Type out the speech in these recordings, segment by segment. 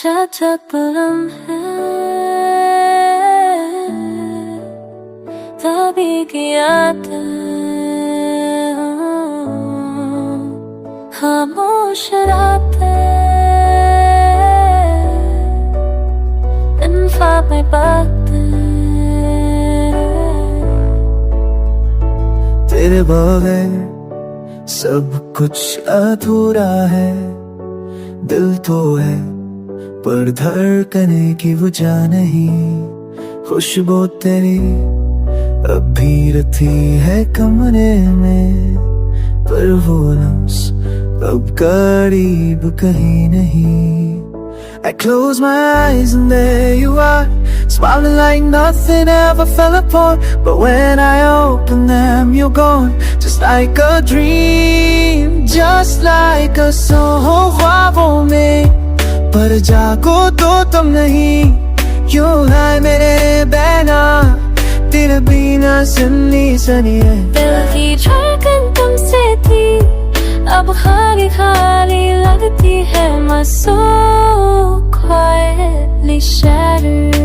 अच्छा पलम है तभी की याद खामोश रातें इंसाफ में बातें तेरे बगैर सब कुछ अधूरा है। दिल तो है पर धड़कने की वजह नहीं। खुशबू तेरी अब भी रखी है कमरे में, पर वो लम्स अब करीब कहीं नहीं। I close my eyes and there you are, smiling like nothing ever fell apart. But when I open them, you're gone, just like a dream, just like a song ख्वाबों में। पर जागो तो तुम नहीं, यूं है मेरे बहना, तेरे बिना सुननी सनी है। दिल की धड़कन तुमसे थी, अब खाली खाली लगती है। मैं so quietly shattered।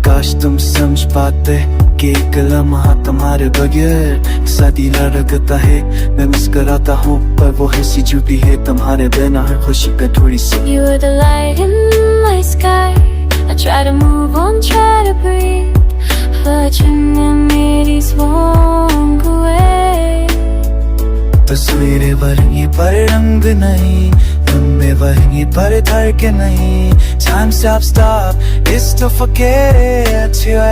काश तुम समझ पाते कि एक लम्हा तुम्हारे बगैर सदीला लगता है। मैं मुस्कुराता हूँ पर वो हंसी झूठी है, तुम्हारे बिना हर खुशी पे थोड़ी सी। You were the light in my sky, I try to move on, try to breathe, but you मेरी swung away। तस्वीरें वहीं पर रंग नहीं, लम्बे वहीं पर धड़के नहीं। Time stop, it's to forget it till I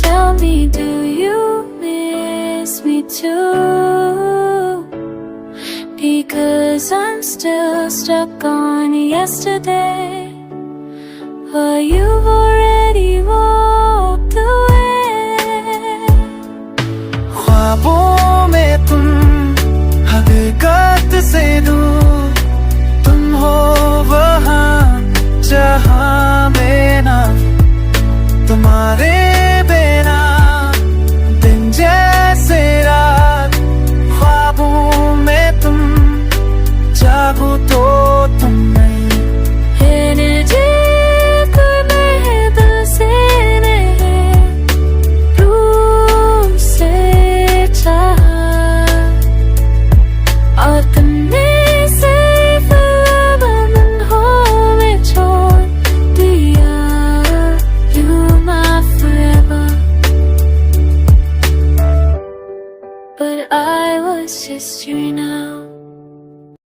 Tell me, do you miss me too? Because I'm still stuck on yesterday, but you've already walked away। ख्वाबों में तुम हकीकत से दूर, तुम हो वहाँ जहाँ में ना, तुम्हारे बिना दिन जैसे रात। ख्वाबों में तुम जागो तो तुम नहीं। But I was just you now,